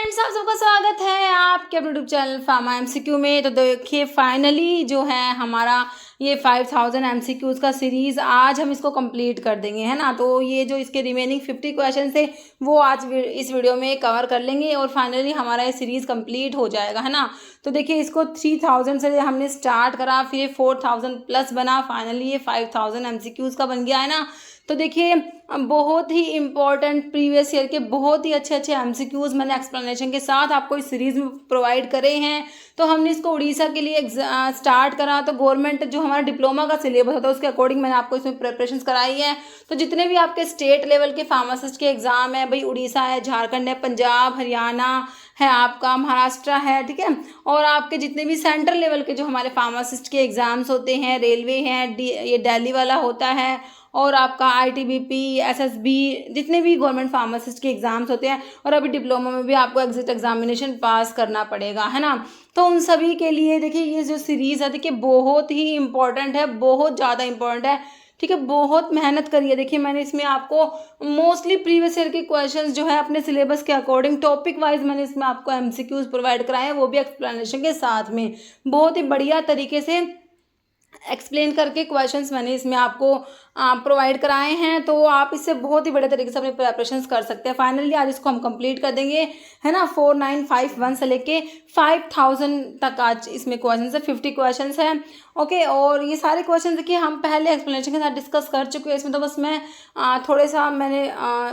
Friends, आप सबका स्वागत है आपके अपने यूट्यूब चैनल फार्मा एमसीक्यू में। तो देखिए फाइनली जो है हमारा ये 5000 एमसीक्यूज़ का सीरीज़ आज हम इसको कंप्लीट कर देंगे, है ना। तो ये जो इसके रिमेनिंग 50 क्वेश्चन थे वो आज इस वीडियो में कवर कर लेंगे और फाइनली हमारा ये सीरीज़ कंप्लीट हो जाएगा, है ना। तो देखिए इसको 3000 से हमने स्टार्ट करा, फिर 4000 प्लस बना, फाइनली ये 5000 एमसीक्यूज़ का बन गया, है ना। तो देखिए बहुत ही इंपॉर्टेंट प्रीवियस ईयर के बहुत ही अच्छे अच्छे एमसीक्यूज़ मैंने एक्सप्लेनेशन के साथ आपको इस सीरीज़ में प्रोवाइड करे हैं। तो हमने इसको उड़ीसा के लिए स्टार्ट करा, तो गवर्नमेंट जो हमारा डिप्लोमा का सिलेबस होता है उसके अकॉर्डिंग मैंने आपको इसमें प्रिपरेशंस कराई है। तो जितने भी आपके स्टेट लेवल के फार्मासिस्ट के एग्ज़ाम है, भाई उड़ीसा है, झारखंड है, पंजाब, हरियाणा है, आपका महाराष्ट्र है, ठीक है। और आपके जितने भी सेंट्रल लेवल के जो हमारे फार्मासिस्ट के एग्ज़ाम्स होते हैं, रेलवे हैं, ये दिल्ली वाला होता है, और आपका आईटीबीपी, एसएसबी, जितने भी गवर्नमेंट फार्मासिस्ट के एग्ज़ाम्स होते हैं, और अभी डिप्लोमा में भी आपको एग्जिट एग्जामिनेशन पास करना पड़ेगा, है ना। तो उन सभी के लिए देखिए ये जो सीरीज़ है देखिए बहुत ही इंपॉर्टेंट है, बहुत ज़्यादा इंपॉर्टेंट है, ठीक है। बहुत मेहनत करी है। देखिए मैंने इसमें आपको मोस्टली प्रीवियस ईयर के क्वेश्चंस जो है अपने सिलेबस के अकॉर्डिंग टॉपिक वाइज मैंने इसमें आपको एमसीक्यूज प्रोवाइड कराए हैं, वो भी एक्सप्लेनेशन के साथ में बहुत ही बढ़िया तरीके से एक्सप्लेन करके क्वेश्चंस मैंने इसमें आपको प्रोवाइड कराए हैं। तो आप इससे बहुत ही बड़े तरीके से अपने प्रिपरेशंस कर सकते हैं। फाइनली आज इसको हम कंप्लीट कर देंगे, है ना। 4951 से लेके 5000 तक आज इसमें क्वेश्चंस है, 50 क्वेश्चंस हैं, ओके। और ये सारे क्वेश्चन देखिए हम पहले एक्सप्लेनेशन के साथ डिस्कस कर चुके हैं। इसमें तो बस मैं थोड़े सा मैंने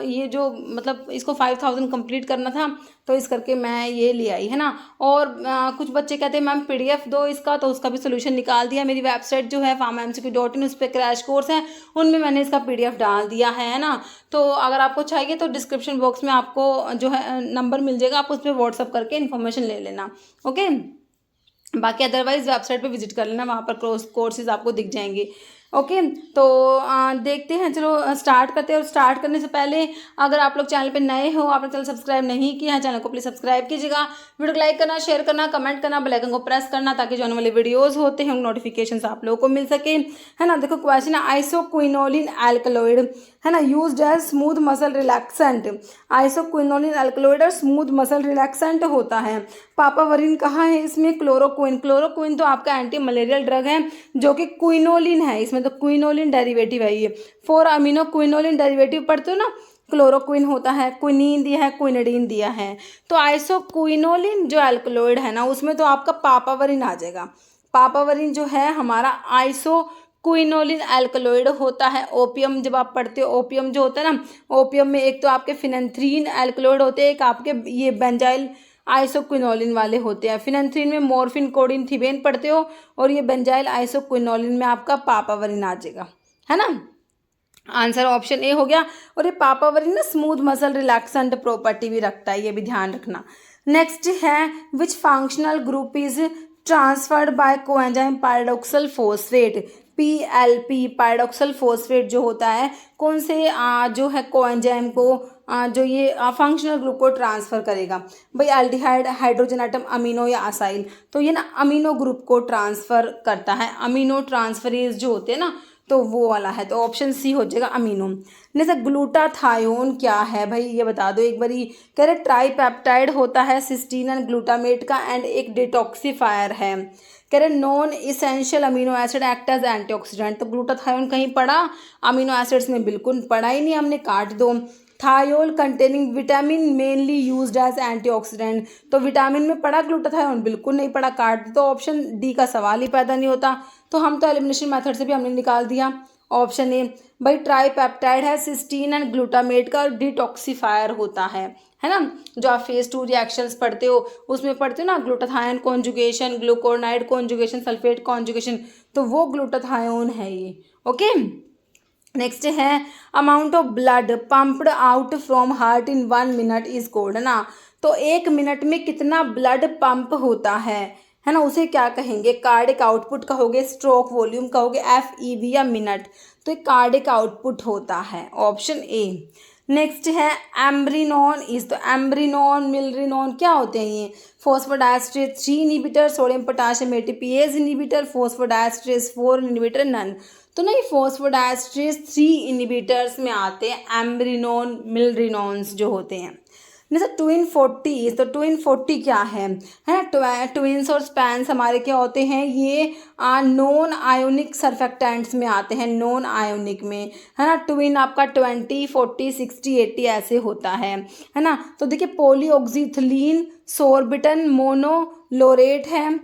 ये जो मतलब इसको 5000 कंप्लीट करना था तो इस करके मैं ये ले आई, है ना। और कुछ बच्चे कहते हैं मैम पीडीएफ दो इसका, तो उसका भी सोल्यूशन निकाल दिया। मेरी वेबसाइट जो है pharmamcq.in, उस पर क्रैश कोर्स है, उनमें मैंने इसका पीडीएफ डाल दिया है ना। तो अगर आपको चाहिए तो डिस्क्रिप्शन बॉक्स में आपको जो है नंबर मिल जाएगा, आप उस पर व्हाट्सअप करके इन्फॉर्मेशन ले लेना, ओके। बाकी अदरवाइज वेबसाइट पे विजिट कर लेना, वहाँ पर कोर्सेज आपको दिख जाएंगे, ओके। तो देखते हैं, चलो स्टार्ट करते हैं। और स्टार्ट करने से पहले अगर आप लोग चैनल पे नए हो, आपने चैनल सब्सक्राइब नहीं किया है, चैनल को प्लीज़ सब्सक्राइब कीजिएगा, वीडियो को लाइक करना, शेयर करना, कमेंट करना, बेल आइकन को प्रेस करना, ताकि जो आने वाले वीडियोज़ होते हैं उन नोटिफिकेशन आप लोगों को मिल सके, है ना। देखो क्वेश्चन है आइसोक्विनोलिन एल्कलॉइड, है ना, used as smooth muscle relaxant. Isoquinoline alkaloid और स्मूथ मसल रिलैक्सेंट होता है। पापावरिन कहाँ है इसमें? क्लोरोक्विन। क्लोरोक्विन तो आपका एंटी मलेरियल ड्रग है, जो कि क्विनोलिन है इसमें, तो क्विनोलिन डेरिवेटिव है ये। 4 अमीनो क्विनोलिन डेरिवेटिव पढ़ते हो ना, क्लोरोक्विन होता है, क्विनीन दिया है, क्विनिडीन दिया है। तो आइसोक्विनोलिन जो एल्कलॉइड है ना, उसमें तो आपका पापावरिन आ जाएगा। पापावरिन जो है हमारा आइसो क्विनोलिन एल्कलॉइड होता है। ओपियम जब आप पढ़ते हो, ओपियम जो होता है ना, ओपियम में एक तो आपके फिनेंथ्रीन एल्कलॉइड होते हैं, एक आपके ये बेंजाइल आइसोक्विनोलिन वाले होते हैं। फिनेंथ्रीन में मॉर्फिन, कोडिन, थिबेन पढ़ते हो, और ये बेंजाइल आइसोक्विनोलिन में आपका पापावरिन आ जाएगा, है ना। आंसर ऑप्शन ए हो गया। और ये पापावरिन ना स्मूथ मसल रिलैक्सेंट प्रॉपर्टी भी रखता है, ये भी ध्यान रखना। नेक्स्ट है विच functional group is transferred by coenzyme paradoxical phosphate. PLP paradoxical phosphate जो होता है, कौन से जो है कोएंजाइम को जो ये फंक्शनल ग्रुप को ट्रांसफ़र करेगा? भाई एल्डिहाइड, हाइड्रोजन एटम, अमीनो या असाइल। तो ये ना अमीनो ग्रुप को ट्रांसफ़र करता है। अमीनो ट्रांसफरेज जो होते हैं ना, तो वो वाला है। तो ऑप्शन सी हो जाएगा अमीनो। जैसे ग्लूटाथायोन क्या है भाई, ये बता दो एक बारी। कह रहे ट्राईपेप्टाइड होता है सिस्टीन एंड ग्लूटामेट का, एंड एक डिटॉक्सीफायर है। कह रहे non essential amino acid act as antioxidant. तो ग्लूटाथायोन कहीं पढ़ा? अमीनो एसिड्स में बिल्कुल पढ़ा ही नहीं, हमने काट दो। Thiol containing vitamin mainly used as antioxidant. तो विटामिन में पढ़ा ग्लूटाथायोन? बिल्कुल नहीं पढ़ा, काट दो। तो ऑप्शन डी का सवाल ही पैदा नहीं होता। तो हम तो एलिमिनेशन मेथड से भी हमने निकाल दिया ऑप्शन ए। भाई ट्राईपेप्टाइड है सिस्टीन एंड ग्लूटामेट का, डिटॉक्सीफायर होता है ना। जो आप फेज 2 रिएक्शंस पढ़ते हो उसमें पढ़ते हो ना, glutathione conjugation, glucuronide conjugation, sulphate conjugation, तो वो ग्लूटाथायोन है ये, ओके। नेक्स्ट है amount of blood pumped out from heart in 1 minute is called, है ना। तो 1 मिनट में कितना ब्लड पंप होता है ना, उसे क्या कहेंगे? कार्डिक आउटपुट कहोगे, स्ट्रोक वॉल्यूम कहोगे, FEV या मिनट? तो एक कार्डिक आउटपुट होता है, ऑप्शन ए। नेक्स्ट है एम्ब्रिनॉन इज, तो एम्ब्रिनॉन, मिलरिनॉन क्या होते हैं ये? Phosphodiesterase 3 inhibitor, sodium potassium ATPase inhibitor, phosphodiesterase 4 inhibitor, none. तो नहीं, फॉस्फोडाइस्ट्रेस 3 इनिबिटर्स में आते हैं एम्ब्रिनॉन, मिलरिनॉन्स जो होते हैं। जैसे ट्विन 40, तो ट्विन 40 क्या है ना, ट्विन्स और स्पैन्स हमारे क्या होते हैं, ये नॉन आयोनिक सर्फेक्टेंट्स में आते हैं, नॉन आयोनिक में, है ना। ट्विन आपका 20, 40, 60, 80 ऐसे होता है ना। तो देखिए पॉलीऑक्सीथिलीन सोर्बिटन मोनोलोरेट है,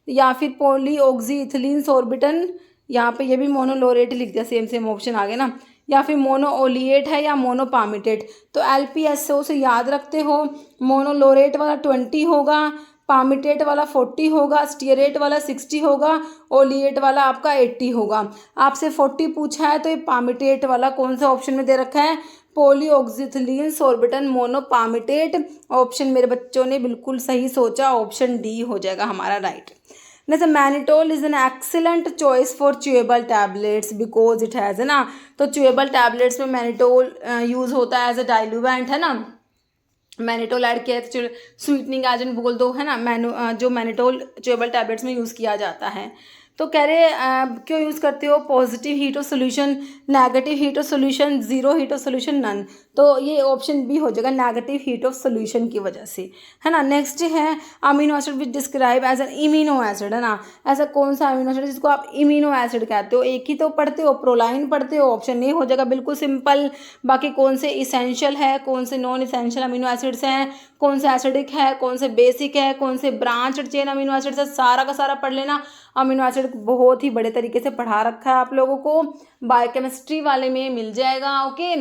या फिर पॉलीऑक्सीथिलीन सोर्बिटन, यहाँ पे ये भी मोनोलोरेट लिख दिया, सेम सेम ऑप्शन आ गया ना, या फिर मोनोओलिएट है या मोनोपामिटेट। तो LPSO से याद रखते हो, मोनोलोरेट वाला 20 होगा, पामिटेट वाला 40 होगा, स्टीयरेट वाला 60 होगा, ओलिएट वाला आपका 80 होगा। आपसे 40 पूछा है तो ये पामिटेट वाला कौन सा ऑप्शन में दे रखा है, पॉलीऑक्सीथिलीन सोर्बिटन मोनोपामिटेट। ऑप्शन मेरे बच्चों ने बिल्कुल सही सोचा, ऑप्शन डी हो जाएगा हमारा राइट। जैसे mannitol is an excellent choice for chewable tablets because it has, है ना। तो च्यूएबल टैबलेट्स में मैनिटोल यूज़ होता है एज अ डाइल्यूवेंट, है ना। मैनिटोल ऐड किया है, स्वीटनिंग एजेंट बोल दो, है ना। जो मैनिटोल च्यूएबल टैबलेट्स में यूज़ किया जाता है। तो कह रहे क्यों यूज़ करते हो, positive heat of solution, negative heat of solution, zero heat of solution, none. तो ये ऑप्शन बी हो जाएगा, नेगेटिव हीट ऑफ सोल्यूशन की वजह से, है ना। नेक्स्ट है amino acid which describe as an imino acid, है ना। ऐसा कौन सा अमीनो एसिड जिसको आप इमिनो एसिड कहते हो, एक ही तो पढ़ते हो, प्रोलाइन पढ़ते हो, ऑप्शन ए हो जाएगा बिल्कुल सिंपल। बाकी कौन से इसेंशियल है, कौन से नॉन इसेंशियल अमीनो एसिड्स हैं, कौन से एसिडिक है, कौन से बेसिक है, कौन से ब्रांच्ड चेन अमीनो एसिड्स है, सारा का सारा पढ़ लेना। अमीनो एसिड बहुत ही बड़े तरीके से पढ़ा रखा है आप लोगों को, बायोकेमिस्ट्री वाले में मिल जाएगा। ओके,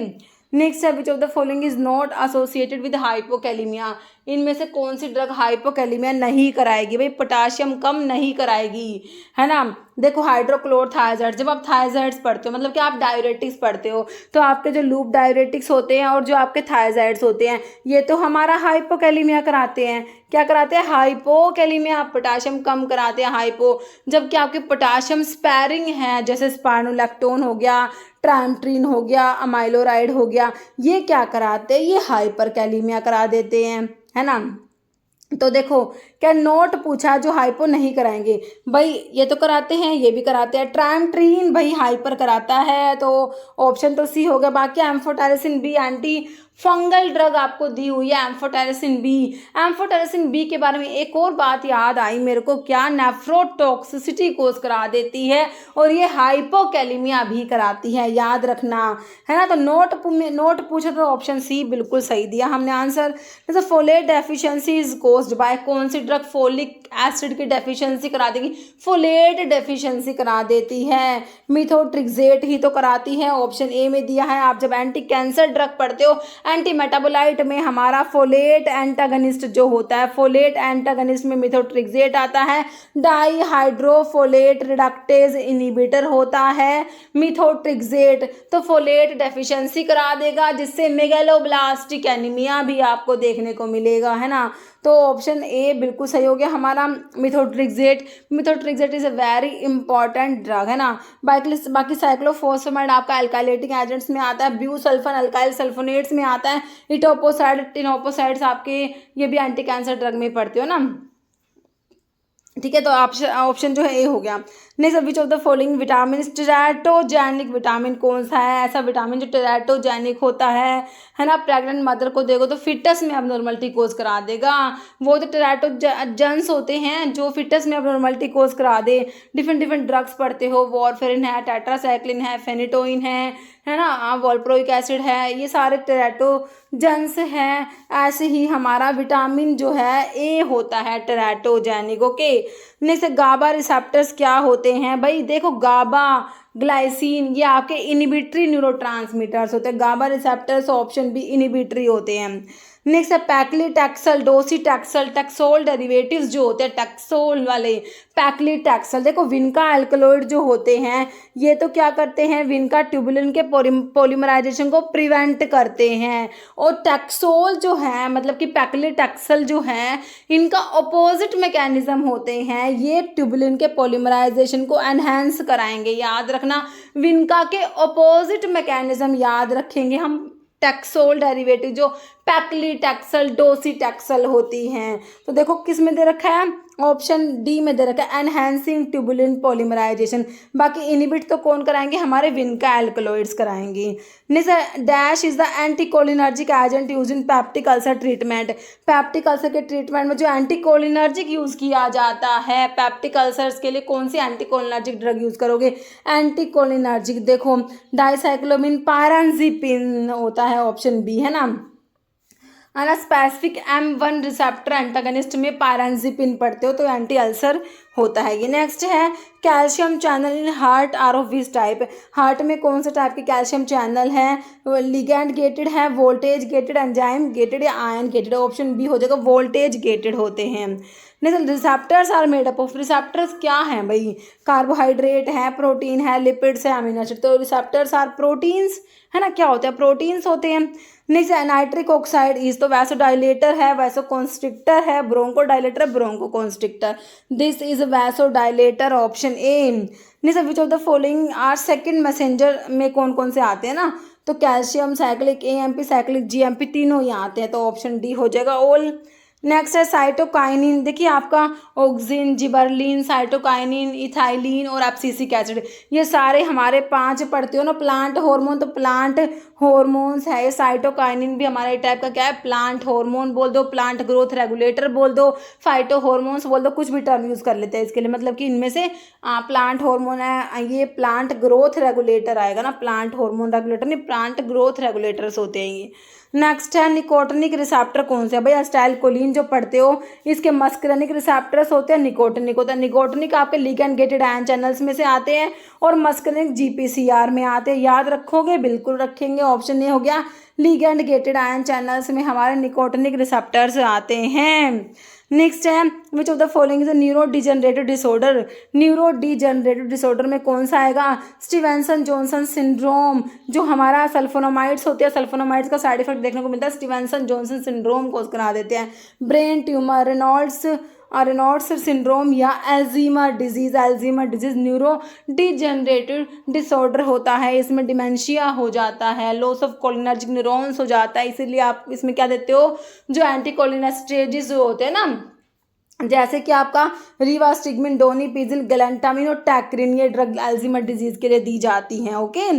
नेक्स्ट है which of the following is not associated with hypokalaemia. इनमें से कौन सी ड्रग हाइपोकैलिमिया नहीं कराएगी, भाई पोटाशियम कम नहीं कराएगी, है ना। देखो हाइड्रोक्लोरथायजाइड, जब आप थायजाइड्स पढ़ते हो मतलब कि आप डायरेटिक्स पढ़ते हो, तो आपके जो लूप डायरेटिक्स होते हैं और जो आपके थायजाइड्स होते हैं ये तो हमारा हाइपोकैलिमिया कराते हैं। क्या कराते हैं, हाइपोकैलिमिया, पोटाशियम कम कराते हैं हाइपो। जबकि आपके पोटाशियम स्पैरिंग है, जैसे स्पाइरोलैक्टोन हो गया, ट्राइमट्रीन हो गया, अमाइलोराइड हो गया, ये क्या कराते हैं, ये हाइपरकैलिमिया करा देते हैं, है ना। तो देखो क्या नोट पूछा जो हाइपो नहीं कराएंगे, भाई ये तो कराते हैं, ये भी कराते हैं। ट्राइमट्रीन भाई हाइपर कराता है, तो ऑप्शन तो सी हो गया। बाकी amphotericin B anti fungal drug आपको दी हुई है, एम्फोटेरिसिन बी। एम्फोटेरिसिन बी के बारे में एक और बात याद आई मेरे को, क्या नेफ्रोटॉक्सिसिटी कोज करा देती है और ये हाइपोकैलिमिया भी कराती है, याद रखना, है ना। तो नोट पूछा तो ऑप्शन सी बिल्कुल सही दिया हमने आंसर। जैसे folate deficiency is caused by कौन सी ड्रग, फोलिक एसिड की डेफिशिएंसी करा देगी, फोलेट डेफिशिएंसी करा देती है। मिथोट्रिक्सेट ही तो कराती है, ऑप्शन ए में दिया है। आप जब एंटी कैंसर ड्रग पढ़ते हो, एंटी मेटाबोलाइट में हमारा फोलेट एंटागनिस्ट जो होता है, फोलेट एंटागनिस्ट में मिथोट्रिक्सेट आता है। डाईहाइड्रोफोलेट रिडक्टेज इनहिबिटर होता है मिथोट्रिक्सेट। तो फोलेट डेफिशिएंसी करा देगा, जिससे मेगालोब्लास्टिक एनीमिया भी आपको देखने को मिलेगा, है ना। तो ऑप्शन ए बिल्कुल सही हो गया हमारा, methotrexate. Methotrexate is a very important drug, है ना। बाकी साइक्लोफॉस्फेमाइड आपका अल्काइलेटिक एजेंट्स में आता है, ब्यूसल्फन अल्काइल सल्फोनेट्स में आता है, टिनोपोसाइड्स आपके ये भी एंटी कैंसर ड्रग में पढ़ते हो ना, ठीक है। तो ऑप्शन जो है ए हो गया। Next, which of the following vitamin teratogenic vitamin कौन सा है, ऐसा विटामिन जो टेराटोजेनिक होता है ना। प्रेग्नेंट मदर को देखो तो फिटस में अबनॉर्मलिटी कोज करा देगा, वो तो टेराटोजेंस होते हैं जो फिटस में अबनॉर्मलिटी कोज करा दे। डिफरेंट ड्रग्स पढ़ते हो, वॉरफेरिन है, टेट्रासाइक्लिन है, फेनिटोइन है ना, वॉल्प्रोइक एसिड है, ये सारे टेराटोजेंस हैं। ऐसे ही हमारा विटामिन जो है ए होता है टेराटोजेनिक। ओके, नेक्स्ट गाबा रिसेप्टर्स क्या होते हैं, भाई देखो गाबा ग्लाइसिन ये आपके इनिबिटरी न्यूरोट्रांसमीटर्स होते हैं, गाबा रिसेप्टर्स ऑप्शन बी इनिबिटरी होते हैं। नेक्स्ट है पैक्लीटैक्सल, डोसीटैक्सल, टैक्सोल डेरिवेटिव्स जो होते हैं टैक्सोल वाले, पैक्लीटैक्सल। देखो विनका एल्कलॉइड जो होते हैं ये तो क्या करते हैं, विनका ट्यूबुलिन के पॉलीमराइजेशन को प्रिवेंट करते हैं। और टैक्सोल जो है मतलब कि पैक्लीटैक्सल जो है इनका अपोजिट मैकेनिज्म होते हैं, ये ट्यूबुलिन के पॉलीमराइजेशन को एनहेंस कराएंगे, याद रखना। विनका के अपोजिट मैकेनिज्म याद रखेंगे हम, टैक्सोल डेरिवेटिव जो पैक्लीटैक्सल, डोसीटैक्सल होती हैं। तो देखो किस में दे रखा है, ऑप्शन डी में दे रखा है एनहेंसिंग ट्यूबुलिन पॉलीमराइजेशन। बाकी इनिबिट तो कौन कराएंगे, हमारे विनका एल्कलॉइड्स कराएंगे। Next, dash is the anticholinergic agent use in peptic ulcer treatment. Peptic ulcer के ट्रीटमेंट में जो एंटीकोलिनर्जिक यूज किया जाता है, पैप्टिक अल्सर्स के लिए कौन सी एंटीकोलिनर्जिक ड्रग यूज करोगे, एंटीकोलिनर्जिक देखो डाइसाइक्लोमिन पायरानजीपिन होता है, ऑप्शन बी है ना। स्पेसिफिक M1 रिसेप्टर एंटागनिस्ट में पायरानजीपिन पढ़ते हो तो एंटी अल्सर होता है ये। नेक्स्ट है calcium channel in heart are of which type. Heart में कौन से टाइप के कैल्शियम चैनल है, लिगैंड गेटेड है, वोल्टेज गेटेड, एंजाइम गेटेड या आयन गेटेड। ऑप्शन बी हो जाएगा, वोल्टेज गेटेड होते हैं। Next, receptors are made up of. Receptors क्या हैं भाई, कार्बोहाइड्रेट है, प्रोटीन है, लिपिड्स है, अमीनो एसिड। तो रिसेप्टर्स आर प्रोटीन्स है ना, क्या होते हैं, प्रोटीन्स होते हैं। नेक्स्ट, नाइट्रिक ऑक्साइड इज तो वैसोडाइलेटर है, वैसोकॉन्स्ट्रिक्टर है, ब्रोंकोडाइलेटर है, bronchoconstrictor. This is vasodilator, option A. Next, which of the following are second messenger में कौन कौन से आते हैं ना, तो calcium, cyclic AMP, cyclic GMP, तीनों ही आते हैं, तो ऑप्शन डी हो जाएगा ऑल। नेक्स्ट है साइटोकाइनिन। देखिए आपका ऑक्सिन, जिबरलिन, साइटोकाइनिन, इथाइलिन और एब्सिसिक एसिड, ये सारे हमारे 5 पढ़ते हो ना प्लांट हार्मोन, तो प्लांट हॉर्मोन्स है ये। साइटोकाइनिन भी हमारे टाइप का क्या है, प्लांट हार्मोन बोल दो, प्लांट ग्रोथ रेगुलेटर बोल दो, फाइटो हॉर्मोन्स बोल दो, कुछ भी टर्म यूज़ कर लेते हैं इसके लिए। मतलब कि इनमें से प्लांट हार्मोन है, ये प्लांट ग्रोथ रेगुलेटर आएगा ना, प्लांट हार्मोन रेगुलेटर नहीं, प्लांट ग्रोथ रेगुलेटर्स होते हैं ये। नेक्स्ट है निकोटिनिक रिसेप्टर कौन से है भाई, एसिटाइलकोलिन जो पढ़ते हो इसके मस्करनिक रिसेप्टर्स होते हैं, निकोटिनिक होता है। निकोटिनिक आपके लिगैंड गेटेड आयन चैनल्स में से आते हैं और मस्करनिक GPCR में आते हैं। याद रखोगे, बिल्कुल रखेंगे, ऑप्शन ए हो गया, लिगैंड गेटेड आयन चैनल्स में हमारे निकोटिनिक रिसेप्टर्स आते हैं। नेक्स्ट है which of the following is neuro degenerative disorder. Neuro degenerative disorder में कौन सा आएगा, स्टीवेंसन जॉनसन सिंड्रोम। जो हमारा सल्फोनामाइड्स होते हैं, सल्फोनामाइड्स का साइड इफेक्ट देखने को मिलता है, स्टीवेंसन जॉनसन सिंड्रोम को करा देते हैं। ब्रेन ट्यूमर, रेनॉल्ड्स सिंड्रोम या Alzheimer disease. Alzheimer disease neurodegenerative disorder होता है, इसमें डिमेंशिया हो जाता है, लॉस ऑफ कोलिनर्जिक न्यूरॉन्स हो जाता है, इसीलिए आप इसमें क्या देते हो, जो एंटीकोलिनेस्टेजेस होते हैं ना, जैसे कि आपका रिवास्टिगमिन, डोनिपिजिल, गैलेंटामिन और टैक्रिन, ये ड्रग एल्जीमर डिजीज के लिए दी जाती हैं। ओके,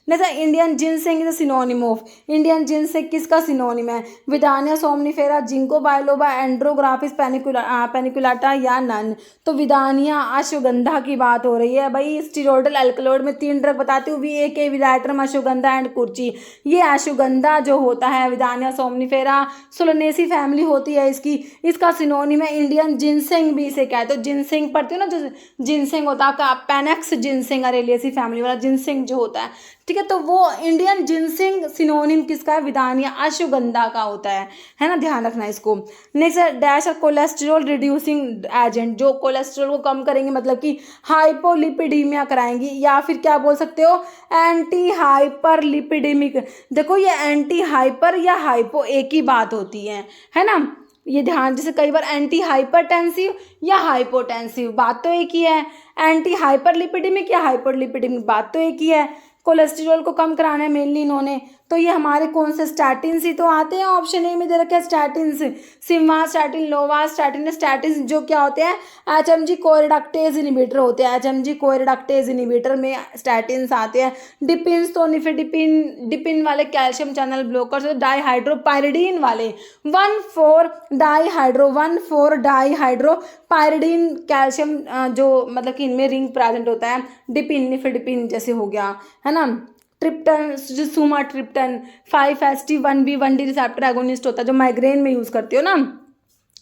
जैसा Indian ginseng is synonym of. Indian ginseng किसका सिनोनिम है, विदानिया सोमनिफेरा, जिंको बायलोबा, एंड्रोग्राफिस पेनिकुलाटा या नन। तो विदानिया अश्वगंधा की बात हो रही है भाई। स्टीरोइडल एल्कलॉइड में 3 ड्रग बताती हूँ, VAK, विदाइट्रम, अश्वगंधा एंड कुर्ची। ये अश्वगंधा जो होता है, विदानिया सोमनिफेरा, सोलोनेसी फैमिली होती है इसकी, इसका सिनोनिम है इंडियन जिनसेंग भी इसे कहते हो। जिनसेंग पढ़ते हो ना, जो जिनसेंग होता है आपका पेनेक्स जिनसेंग अरेलियसी फैमिली वाला जिनसेंग जो होता है, ठीक है, तो वो इंडियन जिनसेंग सिनोनिम किसका है, विदानिया अश्वगंधा का होता है ना, ध्यान रखना इसको। Next dash cholesterol reducing agent, जो कोलेस्ट्रॉल को कम करेंगे, मतलब कि हाइपोलिपिडीमिया कराएंगी, या फिर क्या बोल सकते हो, एंटी हाइपरलिपिडेमिक। देखो ये एंटी हाइपर या हाइपो एक ही बात होती है ना, ये ध्यान, जैसे कई बार एंटी हाइपरटेंसिव या हाइपोटेंसिव, बात तो एक ही है। एंटी हाइपरलिपिडेमिक या हाइपरलिपिडेमिक, बात तो एक ही है। कोलेस्ट्रॉल को कम कराना है मेनली इन्होंने, तो ये हमारे कौन से स्टैटिन्स ही तो आते हैं, ऑप्शन ए में दे रखे हैं स्टैटिन्स, सिम्वास्टैटिन, लोवास्टैटिन, स्टैटिन्स जो क्या होते हैं, HMG कोरिडक्टेज इनिबिटर होते हैं। HMG कोरिडक्टेज इनिबिटर में स्टैटिन्स आते हैं। डिपिन्स तो डिपिन वाले कैल्शियम चैनल ब्लॉकर्स, डाईहाइड्रोपायरिडीन वाले 1,4-डाईहाइड्रोपायरिडीन कैल्शियम, जो मतलब कि इनमें रिंग प्रेजेंट होता है, डिपिन जैसे हो गया है ना। ट्रिप्टन, जो सुमाट्रिप्टन 5-HT1B1D रिसेप्टर एगोनिस्ट होता है, जो माइग्रेन में यूज़ करते हो ना।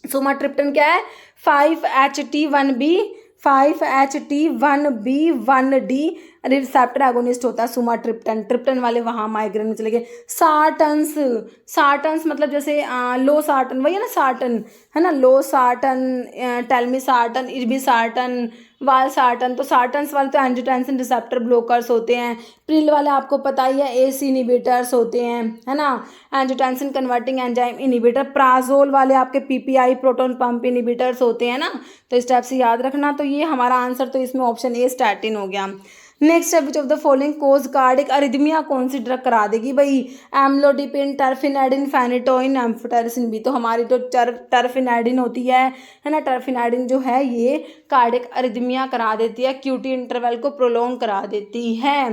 सुमाट्रिप्टन क्या है, 5HT1B1D रिसेप्टर एगोनिस्ट होता है सुमाट्रिप्टन। ट्रिप्टन वाले वहाँ माइग्रेन में चले गए। सार्टन्स मतलब जैसे लो सार्टन, वही है ना सार्टन, है ना, लो सार्टन, टेल्मी सार्टन, इर्बी सार्टन, वाल सार्टन। तो सार्टन्स वाले तो एंजियोटेंसिन रिसेप्टर ब्लॉकर्स होते हैं। प्रिल वाले आपको पता ही है, AC इनिबिटर्स होते हैं, है ना, angiotensin converting enzyme inhibitor. Prajol वाले आपके PPI प्रोटोन पंप इनिबिटर्स होते हैं ना, तो इस टाइप से याद रखना। तो ये हमारा आंसर तो इसमें ऑप्शन ए स्टैटिन हो गया। नेक्स्ट है which of the following cause cardiac arrhythmia कौन सी ड्रग करा देगी भाई, amlodipine, terfenadine, phenytoin, amphotericin B. तो हमारी जो टर्फिनाइडिन होती है ना, टर्फिनाइडिन जो है ये कार्डिक अरिदमिया करा देती है, क्यूटी इंटरवल को प्रोलॉन्ग करा देती है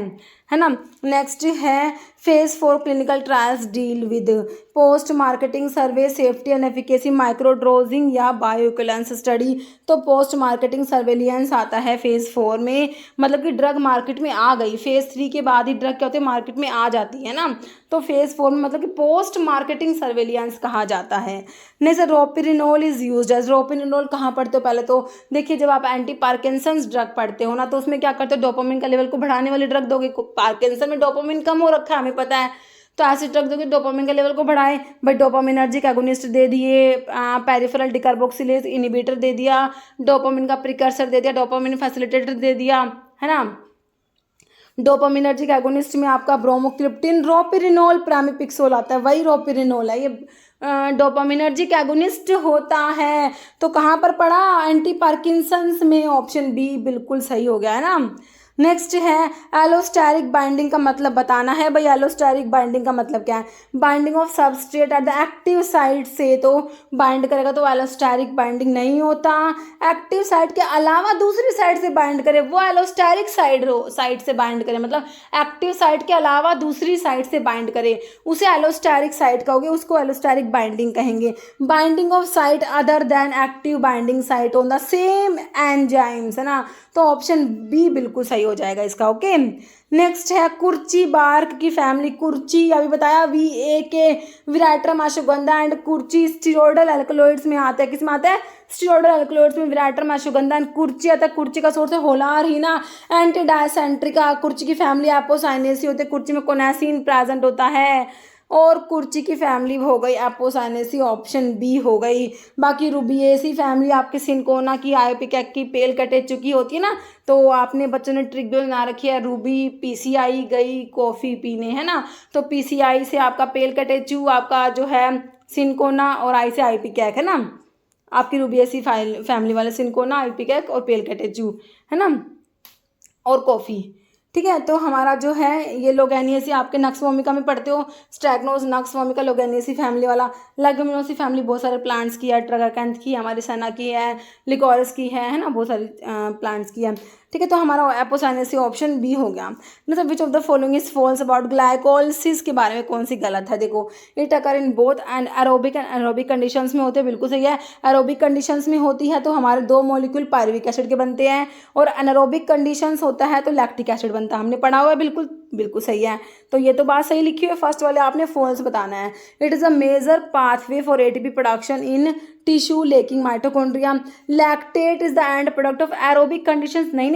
ना। नेक्स्ट है phase 4 clinical trials deal with post marketing survey, safety and efficacy, microdosing या बायोइक्विलेंस स्टडी। तो पोस्ट मार्केटिंग सर्वेलियंस आता है फेज 4 में, मतलब कि ड्रग मार्केट में आ गई। फेज 3 के बाद ही ड्रग क्या होती है, मार्केट में आ जाती है ना। तो फेज 4 में मतलब कि पोस्ट मार्केटिंग सर्वेलियंस कहा जाता है। नेक्स्ट रोपिरिनोल इज यूज्ड एज, रोपिरिनोल कहाँ पढ़ते हो, पहले तो देखिए जब आप एंटी पार्किंसंस ड्रग पढ़ते हो ना, तो उसमें क्या करते हो, डोपामिन का लेवल को बढ़ाने वाली ड्रग दोगे। पार्किंसन में डोपामिन कम हो रखा है हमें पता है, तो ऐसी ड्रग दोगे डोपामिन के लेवल को बढ़ाए। भाई डोपामिनर्जिक एगोनिस्ट दे दिए, पेरिफेरल डिकार्बोक्सिलेज इनिबिटर दे दिया, डोपामिन का प्रिकर्सर दे दिया, डोपामिन फैसिलिटेटर दे दिया, है ना। डोपामिनर्जिक एगोनिस्ट में आपका ब्रोमोक्रिप्टिन, रोपिरिनोल, प्रामिपिक्सोल आता है, वही रोपिरिनोल है, ये डोपामिनर्जिक एगोनिस्ट होता है। तो कहाँ पर पढ़ा, एंटी पार्किंसंस में, ऑप्शन बी बिल्कुल सही हो गया है ना। नेक्स्ट है एलोस्टेरिक बाइंडिंग का मतलब बताना है। भाई एलोस्टेरिक बाइंडिंग का मतलब क्या है, binding of substrate at the active site से तो बाइंड करेगा, तो एलोस्टेरिक बाइंडिंग नहीं होता। एक्टिव साइट के अलावा दूसरी साइड से बाइंड करे वो एलोस्टेरिक साइड से बाइंड करे, मतलब एक्टिव साइट के अलावा दूसरी साइड से बाइंड करे, उसे एलोस्टेरिक साइट कहोगे, उसको एलोस्टेरिक बाइंडिंग कहेंगे। Binding of site other than active binding site on the same enzymes, है ना। तो ऑप्शन बी बिल्कुल सही हो जाएगा इसका। ओके नेक्स्ट है कुर्ची बार्क की फैमिली, कुर्ची अभी बताया VAK, विराट्रम अश्वगंधा एंड कुर्ची स्टीरोडल एल्कलॉइड्स में आता है। किस में आता है, स्टीरोडल एल्कलॉइड्स में विराट्रम अश्वगंधा एंड कुर्ची आता है। कुर्ची का सोर्स है होलार ही ना, एंटी डायसेंट्रिका। कुर्ची की फैमिली एपोसाइनेसी होती है, कुर्ची में कोनासिन प्रेजेंट होता है, और कुर्ची की फैमिली हो गई एपोसाइनेसी, ऑप्शन बी हो गई। बाकी रूबिएसी फैमिली आपके सिनकोना की, आयोपिकैक की, पेल कटे चुकी होती है ना, तो आपने बच्चों ने ट्रिक भी बना रखी है, रूबी PCI गई कॉफ़ी पीने, है ना। तो PCI से आपका पेल कटेचू, आपका जो है सिनकोना, और आई से आयोपिकैक, है ना। आपकी रूबिएसी फैमिली वाले सिनकोना, आयोपिकैक और पेल कटेचू, है ना, और कॉफ़ी, ठीक है। तो हमारा जो है ये लोगैनियसी आपके नक्स वोमिका में पढ़ते हो, स्ट्रैगनोज, नक्स वोमिका, लोगैनियसी फैमिली वाला। लेगुमिनोसी फैमिली बहुत सारे प्लांट्स की है, ट्रगाकैंथ की, हमारी सना की है, लिकोरस की है ना, बहुत सारी प्लांट्स की है, ठीक है। तो हमारा एपोसाइनेसी ऑप्शन बी हो गया। मतलब which of the following is false about glycolysis के बारे में कौन सी गलत है, देखो it occur in both and aerobic and aerobic conditions में होते हैं, बिल्कुल सही है। एरोबिक कंडीशंस में होती है तो हमारे 2 मॉलिक्यूल पायरुविक एसिड के बनते हैं, और एनारोबिक कंडीशंस होता है तो लैक्टिक एसिड बनता है, हमने पढ़ा हुआ है, बिल्कुल बिल्कुल सही है। तो ये तो बात सही लिखी हुई है, फर्स्ट वाले आपने फॉल्स बताना है। It is a major pathway for ATP production in tissue lacking mitochondria. Lactate is the end product of aerobic conditions, नहीं,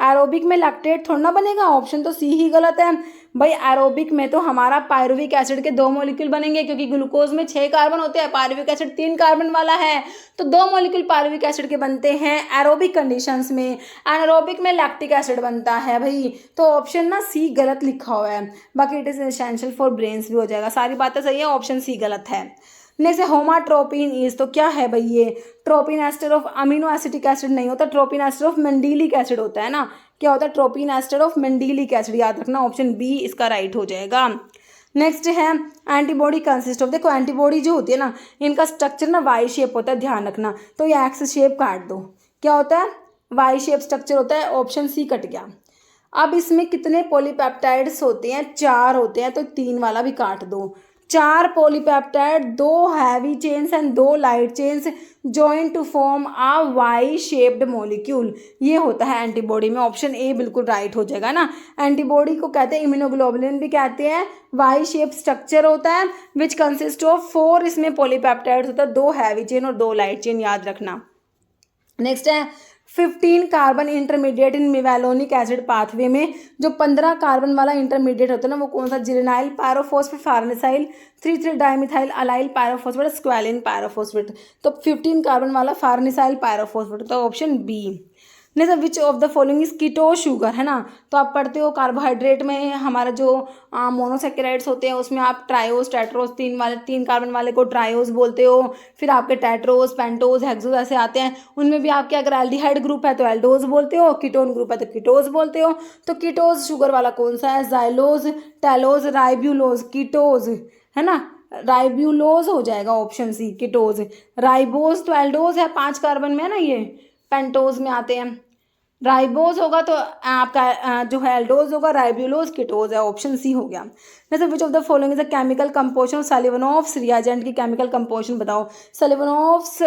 एरोबिक में लैक्टेट थोड़ा ना बनेगा, ऑप्शन तो सी ही गलत है। भाई एरोबिक में तो हमारा पायरुविक एसिड के 2 मॉलिक्यूल बनेंगे, क्योंकि ग्लूकोज में 6 कार्बन होते हैं, पायरुविक एसिड 3 कार्बन वाला है, तो 2 मॉलिक्यूल पायरुविक एसिड के बनते हैं एरोबिक कंडीशंस में। एनारोबिक में लैक्टिक एसिड बनता है भाई, तो ऑप्शन ना सी गलत लिखा हुआ है। बाकी it is essential for brains भी हो जाएगा, सारी बातें सही है, ऑप्शन सी गलत है। नेक्स्ट होमाट्रोपिन इज, तो क्या है भाई ये, tropine ester of amino acetic acid नहीं होता, tropine ester of mandelic acid होता है ना। क्या होता है, tropine ester of mandelic acid, याद रखना, ऑप्शन बी इसका राइट हो जाएगा। नेक्स्ट है एंटीबॉडी कंसिस्ट ऑफ, देखो एंटीबॉडी जो होती है ना, इनका स्ट्रक्चर ना वाई शेप होता है, ध्यान रखना। तो ये एक्स शेप काट दो, क्या होता है, वाई शेप स्ट्रक्चर होता है, ऑप्शन सी कट गया। अब इसमें कितने पॉलीपेप्टाइड्स होते हैं, 4 होते हैं, तो 3 वाला भी काट दो। 4 polypeptide, 2 heavy chains and 2 light chains join to form a Y shaped molecule, ये होता है एंटीबॉडी में, ऑप्शन ए बिल्कुल राइट हो जाएगा ना। एंटीबॉडी को कहते हैं इम्यूनोग्लोबुलिन भी कहते हैं, वाई शेप स्ट्रक्चर होता है विच कंसिस्ट ऑफ 4 इसमें पॉलीपेप्टाइड्स होता है, 2 हैवी चेन और 2 लाइट चेन, याद रखना। नेक्स्ट है 15 carbon intermediate in mevalonic acid pathway में, जो 15 कार्बन वाला इंटरमीडिएट होता है ना, वो कौन सा, geranyl pyrophosphate, farnesyl, 3,3 dimethyl allyl pyrophosphate, squalene pyrophosphate. तो 15 कार्बन वाला फार्नेसाइल पायरोफॉस्फेट, तो ऑप्शन बी। नहीं sir, which of the following is keto sugar, है ना। तो आप पढ़ते हो कार्बोहाइड्रेट में हमारा जो मोनोसेकेराइड्स होते हैं उसमें आप ट्रायोस टेट्रोस 3 कार्बन वाले को ट्रायोस बोलते हो। फिर आपके टेट्रोस पेंटोस हेक्सोस ऐसे आते हैं, उनमें भी आपके अगर एल्डिहाइड ग्रुप है तो एल्डोज बोलते हो, कीटोन ग्रुप है तो कीटोज बोलते हो। तो कीटोज शुगर वाला कौन सा है, जाइलोज, टेलोज, राइब्यूलोज, कीटोज, है ना। राइब्यूलोज हो जाएगा ऑप्शन सी, कीटोज। राइबोज तो एल्डोज है 5 कार्बन में, है ना, ये पेंटोज में आते हैं। राइबोज होगा तो आपका जो है एल्डोज होगा, राइब्यूलोज कीटोज है, ऑप्शन सी हो गया। जैसे which of the following is a chemical composition of Seliwanoff's reagent की केमिकल कंपोजिशन बताओ। सेलिवनोव्स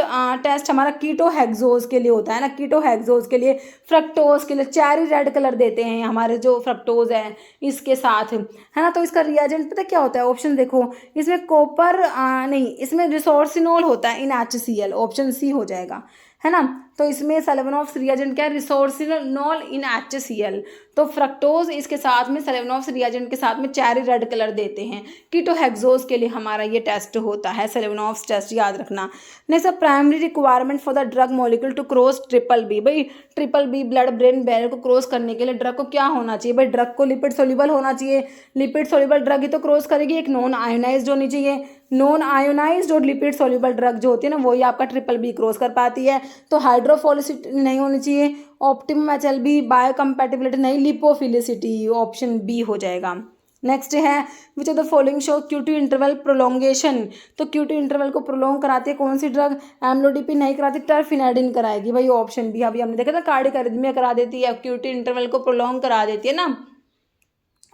टेस्ट हमारा कीटोहेक्सोज के लिए होता है ना, कीटोहेक्सोज के लिए, फ्रक्टोज के लिए चेरी रेड कलर देते हैं हमारे जो फ्रक्टोज है इसके साथ, है ना। तो इसका रिएजेंट पता क्या होता है, ऑप्शन देखो, इसमें कॉपर नहीं, इसमें रिसोर्सिनोल होता है इन HCl, ऑप्शन सी हो जाएगा, है ना। तो इसमें सेलेवनोव्स रिएजेंट क्या है, रिसोर्सिनोल इन HCl। तो फ्रक्टोज इसके साथ में सेलेवनोव्स रिएजेंट के साथ में चेरी रेड कलर देते हैं। कीटोहेक्सोज के लिए हमारा ये टेस्ट होता है, सेलेवनोव्स टेस्ट, याद रखना। Next, primary requirement for the drug molecule to cross BBB। भाई BBB ब्लड ब्रेन बैरियर को क्रॉस करने के लिए ड्रग को क्या होना चाहिए, भाई ड्रग को लिपिड सोल्यूबल होना चाहिए। लिपिड सोल्यूबल ड्रग ही तो क्रॉस करेगी, एक नॉन आयोनाइज्ड होनी चाहिए। नॉन आयोनाइज्ड और लिपिड सोल्यूबल ड्रग जो होती है ना वही आपका BBB क्रॉस कर पाती है। तो हाइड्रोफोलिसिटी नहीं होनी चाहिए, ऑप्टिमम HLB, बायोकम्पैटिबिलिटी नहीं, लिपोफिलिसिटी, ऑप्शन बी हो जाएगा। नेक्स्ट है which of the following show QT interval prolongation. तो QT इंटरवल को प्रोलोंग कराती है कौन सी ड्रग, एम्लोडिपी नहीं कराती, टर्फिनेडिन कराएगी, भाई ऑप्शन बी। अभी हमने देखा था कार्डियक अरिथमिया करा देती है, QT इंटरवल को प्रोलोंग करा देती है ना,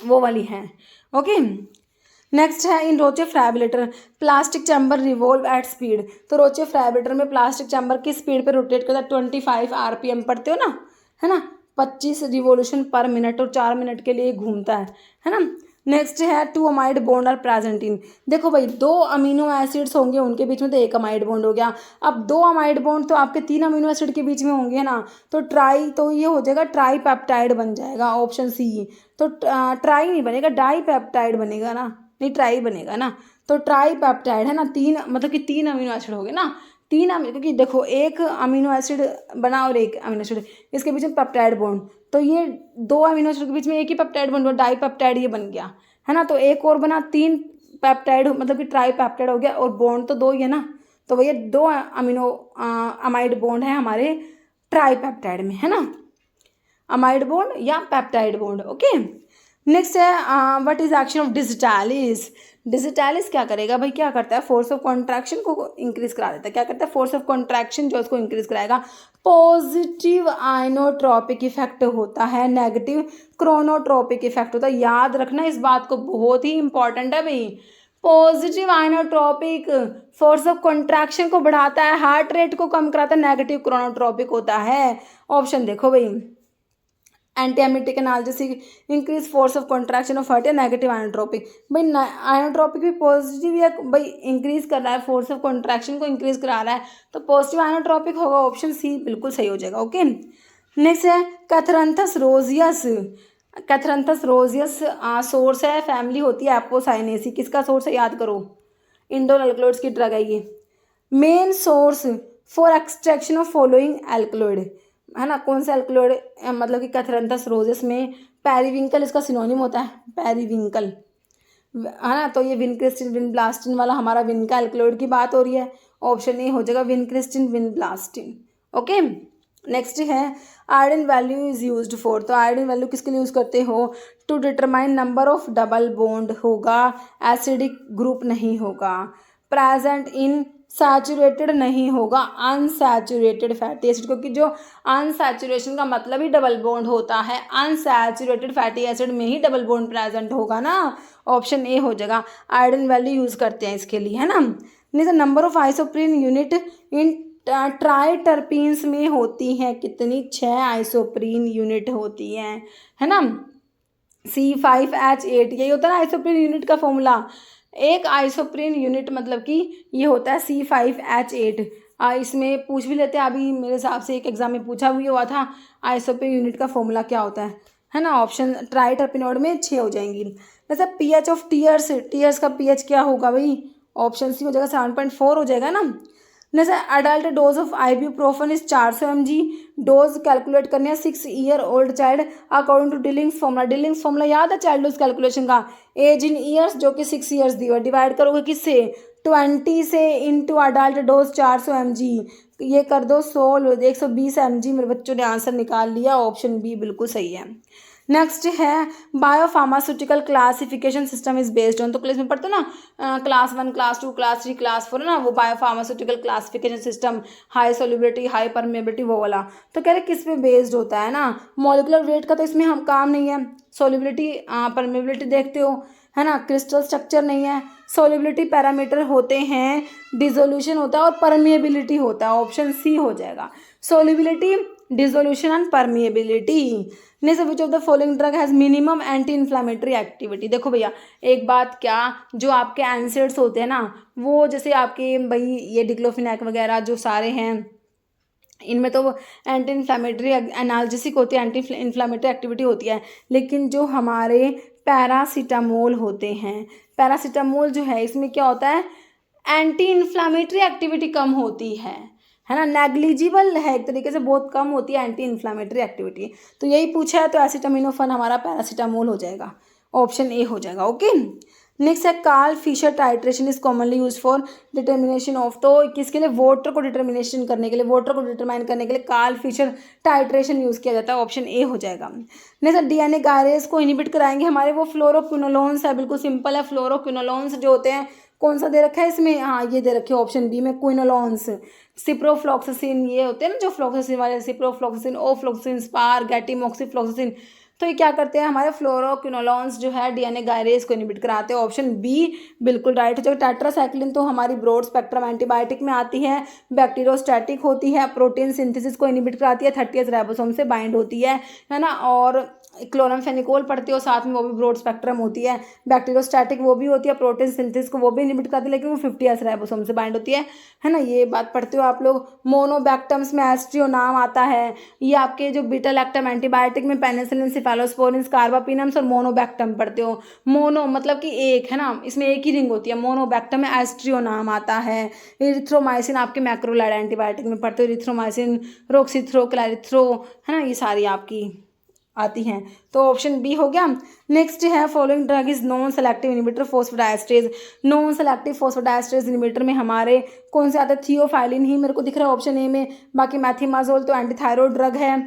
वो वाली है। ओके, नेक्स्ट है in Roche friabilator plastic chamber revolve at speed. तो रोचे फ्रैबिलेटर में प्लास्टिक चैम्बर किस स्पीड पे रोटेट करता है, 25 RPM पढ़ते हो ना, है ना, 25 रिवोल्यूशन पर मिनट, और 4 मिनट के लिए घूमता है ना। नेक्स्ट है 2 amide bond are present in. देखो भाई 2 अमीनो एसिड्स होंगे, उनके बीच में तो 1 अमाइड बॉन्ड हो गया। अब 2 अमाइड बॉन्ड तो आपके 3 अमीनो एसिड के बीच में होंगे, है ना। तो ट्राई, तो ये हो जाएगा ट्राई पेप्टाइड बन जाएगा, ऑप्शन सी। तो ट्राई नहीं बनेगा, डाई पेप्टाइड बनेगा ना, नहीं ट्राई बनेगा ना। तो ट्राई पेप्टाइड है ना, 3 मतलब कि 3 अमीनो एसिड हो गए ना, 3 अमीनो, क्योंकि देखो 1 अमीनो एसिड बना और 1 अमीनो एसिड, इसके बीच में पेप्टाइड बॉन्ड, तो ये 2 अमीनो एसिड के बीच में एक ही पेप्टाइड बॉन्ड, डाई पेप्टाइड ये बन गया, है ना। तो एक और बना, 3 पेप्टाइड मतलब कि ट्राई पेप्टाइड हो गया, और बॉन्ड तो 2 ही है ना, तो भैया 2 अमीनो अमाइड बॉन्ड है हमारे ट्राई पेप्टाइड में, है ना, अमाइड बॉन्ड या पेप्टाइड बॉन्ड। ओके, नेक्स्ट है what is action of digitalis. Digitalis क्या करेगा भाई, क्या करता है, फोर्स ऑफ कॉन्ट्रैक्शन को इंक्रीज करा देता है। क्या करता है, फोर्स ऑफ कॉन्ट्रैक्शन जो उसको इंक्रीज कराएगा। पॉजिटिव आइनोट्रोपिक इफेक्ट होता है, नेगेटिव क्रोनोट्रोपिक इफेक्ट होता है। याद रखना इस बात को, बहुत ही इंपॉर्टेंट है भाई। Positive inotropic force of contraction को बढ़ाता है, हार्ट रेट को कम कराता है, नेगेटिव क्रोनोट्रोपिक होता है। ऑप्शन देखो भाई, anti analgesic, increase force of contraction of heart, या नेगेटिव आइनोट्रोपिक। भाई आइनोट्रोपिक भी पॉजिटिव या भाई इंक्रीज कर रहा है, फोर्स ऑफ कॉन्ट्रैक्शन को इंक्रीज करा रहा है, तो पॉजिटिव आइनोट्रोपिक होगा, ऑप्शन सी बिल्कुल सही हो जाएगा। ओके, नेक्स्ट है कैथरंथस रोजियस। कैथरंथस रोजियस सोर्स है, फैमिली होती है एपोसाइनेसी, किसका सोर्स है याद करो, इंडोल एल्कलॉइड्स की ड्रग है ये। Main source for extraction of following alkaloid, है ना, कौन सा एल्कलॉइड, मतलब कि कैथरंथस रोजियस में पेरिविंकल इसका सिनोनिम होता है, पेरिविंकल, है ना। तो ये विनक्रिस्टिन विनब्लास्टिन वाला हमारा विनका एल्कलॉइड की बात हो रही है, ऑप्शन ए हो जाएगा विनक्रिस्टिन विनब्लास्टिन। ओके, नेक्स्ट है iodine value is used for. तो आयोडीन वैल्यू किसके लिए यूज़ करते हो, to determine number of double bond होगा, एसिडिक ग्रुप नहीं होगा, प्रेजेंट इन सैचुरेटेड नहीं होगा, अनसैचुरेटेड फैटी एसिड, क्योंकि जो अनसैचुरेशन का मतलब ही डबल बॉन्ड होता है, अनसैचुरेटेड फैटी एसिड में ही डबल बॉन्ड प्रेजेंट होगा ना, ऑप्शन ए हो जाएगा। आयोडीन वैल्यू यूज़ करते हैं इसके लिए, है ना। नहीं तो number of isoprene unit in triterpenes में होती हैं कितनी, 6 आइसोप्रीन यूनिट होती हैं, है ना। C5H8 यही होता है ना आइसोप्रीन यूनिट का फॉर्मूला। एक आइसोप्रीन यूनिट मतलब कि ये होता है C5H8। इसमें पूछ भी लेते हैं, अभी मेरे हिसाब से एक एग्जाम में पूछा भी हुआ था आइसोप्रीन यूनिट का फॉर्मूला क्या होता है ना। ऑप्शन ट्राइटरपीनोड में 6 हो जाएंगी। जैसे पीएच ऑफ टीयर्स, टीयर्स का पीएच क्या होगा भाई, ऑप्शन सी हो जाएगा 7.4 हो जाएगा ना। जैसे adult dose of ibuprofen is 400 mg, dose calculate करने हैं 6 year old child according to Dilling's formula. Dilling's formula याद है चाइल्ड डोज कैलकुलेशन का, एज इन ईयर्स जो कि 6 ईयर्स दी हुई, डिवाइड करोगे किससे 20 से इंटू अडल्ट डोज 400 mg, ये कर दो 120 mg। मेरे बच्चों ने आंसर निकाल लिया, ऑप्शन बी बिल्कुल सही है। नेक्स्ट है biopharmaceutical classification system is based on, तो क्लास में पढ़ते हो ना क्लास 1 क्लास 2 क्लास 3 क्लास 4 है ना, वो biopharmaceutical classification system, high solubility high permeability वो वाला। तो कह रहे किस पे बेस्ड होता है ना, मॉलिकुलर वेट का तो इसमें हम काम नहीं है, सोल्युबिलिटी परमेबिलिटी देखते हो है ना, क्रिस्टल स्ट्रक्चर नहीं है, सोल्युबिलिटी पैरामीटर होते हैं, डिसोल्यूशन होता है और परमिएबिलिटी होता है, ऑप्शन सी हो जाएगा, solubility dissolution and permeability. Next, which of the following drug has minimum anti inflammatory activity. देखो भैया एक बात, क्या जो आपके एनसेड्स होते हैं ना, वो जैसे आपके भाई ये डिक्लोफिनैक वगैरह जो सारे हैं, इनमें तो एंटी इन्फ्लामेटरी एनाल्जेसिक होती है, एंटी इन्फ्लामेटरी एक्टिविटी होती है, लेकिन जो हमारे पैरासीटामोल होते हैं, पैरासीटामोल जो है इसमें क्या होता है, एंटी इन्फ्लामेटरी एक्टिविटी कम होती है ना, नेग्लिजिबल है एक तरीके से, बहुत कम होती है एंटी इन्फ्लामेटरी एक्टिविटी। तो यही पूछा है, तो एसिटामिनोफेन हमारा पैरासीटामोल हो जाएगा, ऑप्शन ए हो जाएगा। ओके, नेक्स्ट है Karl Fischer titration is commonly use for determination of, तो किसके लिए, वाटर को डिटर्मिनेशन करने के लिए, वाटर को डिटरमाइन करने के लिए कार्ल फिशर टाइट्रेशन यूज किया जाता है, ऑप्शन ए हो जाएगा। नेक्स्ट डीएनए गायरेज को इनिबिट कराएंगे हमारे वो फ्लोरोक्विनोलोन्स है, बिल्कुल सिंपल है, फ्लोरोक्विनोलोन्स जो होते हैं, कौन सा दे रखा है इसमें, हाँ ये दे रखे ऑप्शन बी में क्विनोलोन्स। सिप्रोफ्लॉक्सासिन ये होते हैं ना जो फ्लॉक्सासिन वाले, सिप्रोफ्लॉक्सासिन, ओफ्लॉक्सासिन, स्पार, गैटिमोक्सीफ्लॉक्सासिन, तो ये क्या करते हैं हमारे फ्लोरोक्विनोलोन्स जो है डीएनए गायरेज को इनिबिट कराते हैं, ऑप्शन बी बिल्कुल राइट हो जाएगा। टेट्रासाइक्लिन तो हमारी ब्रॉड स्पेक्ट्रम एंटीबायोटिक में आती है, बैक्टीरियोस्टैटिक होती है, प्रोटीन सिंथेसिस को इनिबिट कराती है, 30th राइबोसोम से बाइंड होती है ना, और क्लोरामफेनिकोल पढ़ते हो साथ में, वो भी ब्रॉड स्पेक्ट्रम होती है, बैक्टीरियोस्टैटिक वो भी होती है, प्रोटीन सिंथेसिस को वो भी इनिबिट करती है, लेकिन वो 50th राइबोसोम से बाइंड होती है ना, ये बात पढ़ते हो आप लोग। मोनोबैक्टम्स में एस्ट्रियो नाम आता है, ये आपके जो बीटा लैक्टम एंटीबायोटिक में पेनिसिलिन, सिफेलोस्पोरिन, कार्बापिनम्स और मोनोबैक्टम पढ़ते हो। मोनो मतलब कि एक है ना, इसमें एक ही रिंग होती है, मोनोबैक्टम में एस्ट्रियो नाम आता है। इरिथ्रोमाइसिन आपके मैक्रोलाइड एंटीबायोटिक में पढ़ते हो, इरिथ्रोमाइसिन, रोक्सिथ्रो, क्लैरिथ्रो है ना, ये सारी आपकी आती हैं, तो ऑप्शन बी हो गया। नेक्स्ट है following drug is non selective inhibitor phosphodiesterase, non selective phosphodiesterase inhibitor में हमारे कौन से आते हैं, थियोफाइलिन ही मेरे को दिख रहा है ऑप्शन ए में, बाकी मैथीमाजोल तो एंटीथायरॉइड ड्रग है,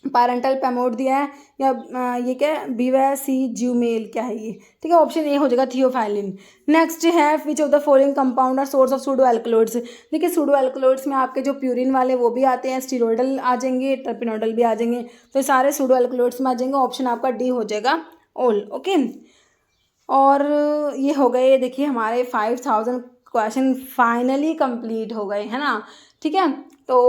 पैरेंटल पेमोड दिया है, या ये क्या है बिवासिज्यूमेल क्या है ये, ठीक है, ऑप्शन ए हो जाएगा थियोफाइलिन। नेक्स्ट है which of the following compound are source of pseudo alkaloids. देखिए सूडो एल्कलॉइड्स में आपके जो प्यूरिन वाले वो भी आते हैं, स्टीरोइडल आ जाएंगे, टर्पिनोडल भी आ जाएंगे, तो ये सारे सूडो एल्कलॉइड्स में आ जाएंगे, ऑप्शन आपका डी हो जाएगा ऑल। ओके, और ये हो गए देखिए हमारे 5000 क्वेश्चन फाइनली कंप्लीट हो गए है ना, ठीक है, तो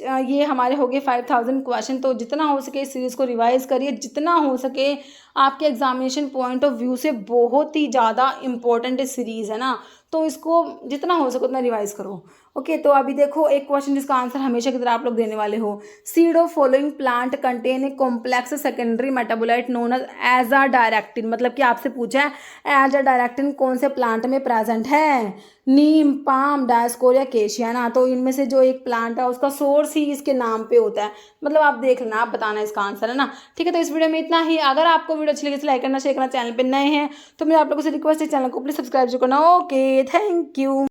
ये हमारे हो गए 5000 क्वेश्चन। तो जितना हो सके इस सीरीज़ को रिवाइज करिए, जितना हो सके आपके एग्जामिनेशन पॉइंट ऑफ व्यू से बहुत ही ज़्यादा इंपॉर्टेंट सीरीज़ है ना, तो इसको जितना हो सके उतना रिवाइज करो। ओके, तो अभी देखो एक क्वेश्चन जिसका आंसर हमेशा की तरह आप लोग देने वाले हो, seed of following plant contain a complex secondary metabolite known as azadirachtin, मतलब कि आपसे पूछा है एज अ डायरेक्टिन कौन से प्लांट में प्रेजेंट है, नीम, पाम, डायस्कोरिया, केशिया ना, तो इनमें से जो एक प्लांट है उसका सोर्स ही इसके नाम पे होता है, मतलब आप देख लेना, आप बताना इसका आंसर है ना, ठीक है। तो इस वीडियो में इतना ही, अगर आपको वीडियो अच्छी लगी तो लाइक करना, शेयर करना, चैनल पे नए हैं तो मेरे आप लोगों से रिक्वेस्ट है चैनल को प्लीज सब्सक्राइब करना। Okay, thank you.